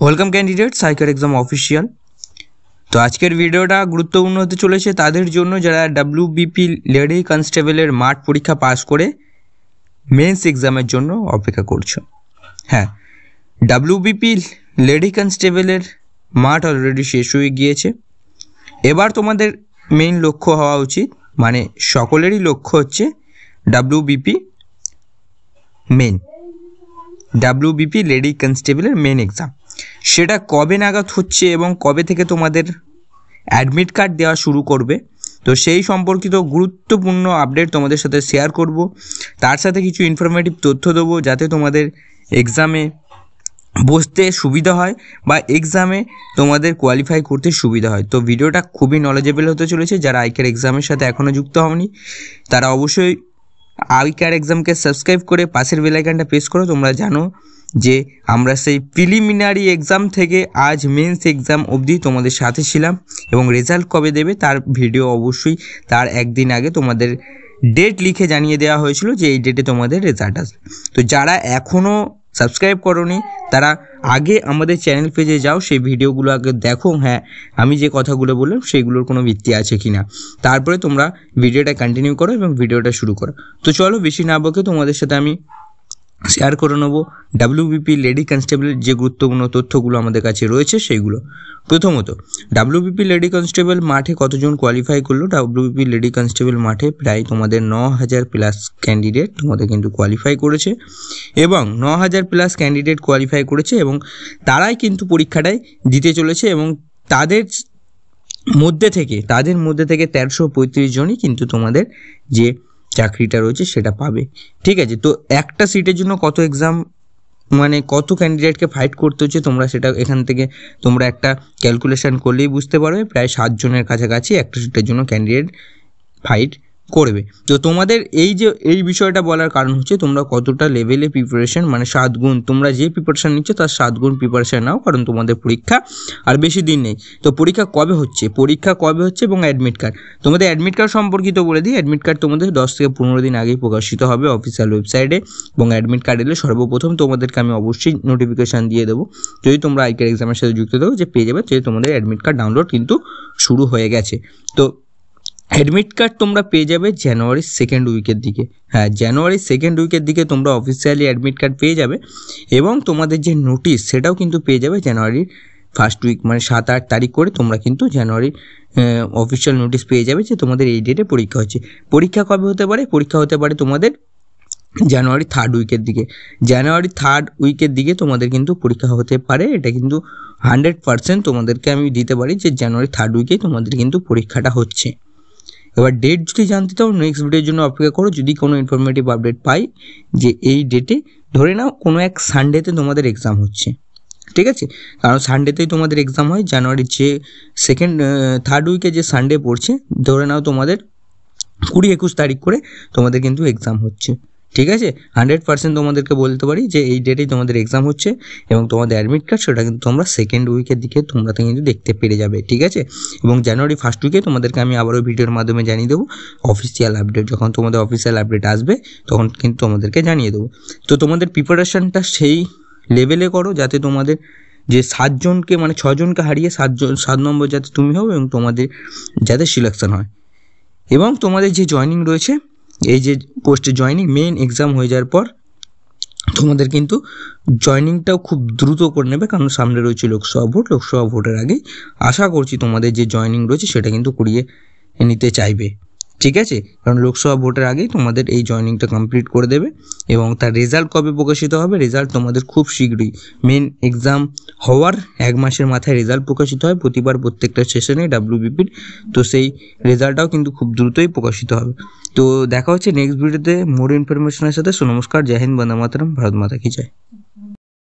Welcome candidates ICAR exam official. তো আজকের ভিডিওটা গুরুত্বপূর্ণ হতে চলেছে তাদের জন্য যারা ডাব্লিউবিপি লেডি কনস্টেবলের মাঠ পরীক্ষা পাস করে মেন্স এক্সামের জন্য অপেক্ষা করছো। হ্যাঁ, ডাব্লিউবিপি লেডি কনস্টেবলের মাঠ অলরেডি শেষ হয়ে গিয়েছে। এবার তোমাদের মেইন লক্ষ্য হওয়া উচিত, মানে সকলেরই লক্ষ্য হচ্ছে ডাব্লিউবিপি লেডি কনস্টেবলের মেন এক্সাম। সেটা কবে নাগাদ হচ্ছে এবং কবে থেকে তোমাদের অ্যাডমিট কার্ড দেওয়া শুরু করবে, তো সেই সম্পর্কিত গুরুত্বপূর্ণ আপডেট তোমাদের সাথে শেয়ার করব। তার সাথে কিছু ইনফরমেটিভ তথ্য দেবো যাতে তোমাদের এক্সামে বসতে সুবিধা হয় বা এক্সামে তোমাদের কোয়ালিফাই করতে সুবিধা হয়। তো ভিডিওটা খুবই নলেজেবল হতে চলেছে। যারা আইকার এক্সামের সাথে এখনও যুক্ত হওনি তারা অবশ্যই আইকার এক্সামকে সাবস্ক্রাইব করে পাশের বেল আইকনটা প্রেস করো। তোমরা জানো যে আমরা সেই প্রিলিমিনারি এক্সাম থেকে আজ মেন্স এক্সাম অবধি তোমাদের সাথে ছিলাম এবং রেজাল্ট কবে দেবে তার ভিডিও অবশ্যই তার একদিন আগে তোমাদের ডেট লিখে জানিয়ে দেওয়া হয়েছিল যে এই ডেটে তোমাদের রেজাল্ট আসবে। তো যারা এখনও সাবস্ক্রাইব করোনি তারা আগে আমাদের চ্যানেল পেজে যাও, সেই ভিডিওগুলো আগে দেখো। হ্যাঁ, আমি যে কথাগুলো বললাম সেইগুলোর কোনো ভিত্তি আছে কি না, তারপরে তোমরা ভিডিওটা কন্টিনিউ করো এবং ভিডিওটা শুরু করো। তো চলো বেশি না বকে তোমাদের সাথে আমি শেয়ার করে নেবো ডাব্লিউবিপি লেডি কনস্টেবলের যে গুরুত্বপূর্ণ তথ্যগুলো আমাদের কাছে রয়েছে সেইগুলো। প্রথমত, ডাব্লিউবিপি লেডি কনস্টেবল মাঠে কতজন কোয়ালিফাই করলো? ডাব্লিউবিপি লেডি কনস্টেবল মাঠে প্রায় তোমাদের 9,000 প্লাস ক্যান্ডিডেট তোমাদের কিন্তু কোয়ালিফাই করেছে এবং 9,000 প্লাস ক্যান্ডিডেট কোয়ালিফাই করেছে এবং তারাই কিন্তু পরীক্ষাটাই দিতে চলেছে এবং তাদের মধ্যে থেকে 1335 জনই কিন্তু তোমাদের যে চাকরিটা রয়েছে সেটা পাবে। ঠিক আছে, তো একটা সিটের জন্য কত এক্সাম, মানে কত ক্যান্ডিডেটকে ফাইট করতে হচ্ছে তোমরা সেটা এখান থেকে তোমরা একটা ক্যালকুলেশন করলেই বুঝতে পারবে। প্রায় 7 জনের কাছাকাছি একটা সিটের জন্য ক্যান্ডিডেট ফাইট করবে। তো তোমাদের এই বিষয়টা বলার কারণ হচ্ছে তোমরা কতটা লেভেলে প্রিপারেশন, মানে 7 গুণ তোমরা যে প্রিপারেশান নিচ্ছ তার 7 গুণ প্রিপারেশান নাও, কারণ তোমাদের পরীক্ষা আর বেশি দিন নেই। তো পরীক্ষা কবে হচ্ছে এবং অ্যাডমিট কার্ড, তোমাদের অ্যাডমিট কার্ড সম্পর্কিত বলে দিই। অ্যাডমিট কার্ড তোমাদের 10 থেকে 15 দিন আগেই প্রকাশিত হবে অফিসিয়াল ওয়েবসাইটে এবং অ্যাডমিট কার্ড এলে সর্বপ্রথম তোমাদেরকে আমি অবশ্যই নোটিফিকেশান দিয়ে দেবো। যদি তোমরা আইকার এক্সামের সাথে যুক্ত থাকো যে পেয়ে যাবে যে তোমাদের অ্যাডমিট কার্ড ডাউনলোড কিন্তু শুরু হয়ে গেছে। তো অ্যাডমিট কার্ড তোমরা পেয়ে যাবে জানুয়ারির 2nd উইকের দিকে। হ্যাঁ, জানুয়ারির 2nd উইকের দিকে তোমরা অফিসিয়ালি অ্যাডমিট কার্ড পেয়ে যাবে এবং তোমাদের যে নোটিশ সেটাও কিন্তু পেয়ে যাবে জানুয়ারির 1st উইক, মানে 7-8 তারিখ করে তোমরা কিন্তু জানুয়ারির অফিসিয়াল নোটিশ পেয়ে যাবে যে তোমাদের এই ডেটে পরীক্ষা হচ্ছে। পরীক্ষা কবে হতে পারে? পরীক্ষা হতে পারে তোমাদের জানুয়ারি 3rd উইকের দিকে। জানুয়ারি 3rd উইকের দিকে তোমাদের কিন্তু পরীক্ষা হতে পারে। এটা কিন্তু 100% তোমাদেরকে আমি দিতে পারি যে জানুয়ারি 3rd উইকেই তোমাদের কিন্তু পরীক্ষাটা হচ্ছে। এবার ডেট যদি জানতে চাও নেক্সট ভিডিওর জন্য অপেক্ষা করো। যদি কোনো ইনফরমেটিভ আপডেট পাই যে এই ডেটে, ধরে নাও কোনো এক সানডেতে তোমাদের এক্সাম হচ্ছে, ঠিক আছে, কারণ সানডেতেই তোমাদের এক্সাম হয়। জানুয়ারির যে 3rd উইকে যে সানডে পড়ছে, ধরে নাও তোমাদের 20-21 তারিখ করে তোমাদের কিন্তু এক্সাম হচ্ছে। ঠিক আছে, 100% তোমাদেরকে বলতে পারি যে এই ডেটেই তোমাদের এক্সাম হচ্ছে এবং তোমাদের অ্যাডমিট কার্ড সেটা কিন্তু তোমরা 2nd উইকের দিকে তোমরা কিন্তু দেখতে পেরে যাবে। ঠিক আছে, এবং জানুয়ারি 1st উইকে তোমাদেরকে আমি আবারও ভিডিওর মাধ্যমে জানিয়ে দেবো অফিসিয়াল আপডেট। যখন তোমাদের অফিসিয়াল আপডেট আসবে তখন কিন্তু তোমাদেরকে জানিয়ে দেবো। তো তোমাদের প্রিপারেশানটা সেই লেভেলে করো যাতে তোমাদের যে 7 জনকে, মানে 6 জনকে হারিয়ে 7 নম্বর যাতে তুমি হও এবং তোমাদের যাতে সিলেকশন হয়। এবং তোমাদের যে জয়নিং রয়েছে, এই যে পোস্টে জয়নিং মেন এক্সাম হয়ে যাওয়ার পর তোমাদের কিন্তু জয়নিংটাও খুব দ্রুত করে নেবে, কারণ সামনে রয়েছে লোকসভা ভোটের আগেই আশা করছি তোমাদের যে জয়নিং রয়েছে সেটা কিন্তু করিয়ে নিতে চাইবে। ঠিক আছে, কারণ লোকসভা ভোটের আগেই তোমাদের এই জয়নিংটা কমপ্লিট করে দেবে এবং তার রেজাল্ট কবে প্রকাশিত হবে? রেজাল্ট তোমাদের খুব শীঘ্রই, মেন এক্সাম হওয়ার 1 মাসের মাথায় রেজাল্ট প্রকাশিত হয় প্রতিবার প্রত্যেকটা সেশনে ডাব্লিউবিপির। তো সেই রেজাল্টটাও কিন্তু খুব দ্রুতই প্রকাশিত হবে। তো দেখা হচ্ছে নেক্সট ভিডিওতে মোর ইনফরমেশনের সাথে। নমস্কার, জয় হিন্দ, বন্দে মাতরম, ভারত মাতা কি জয়।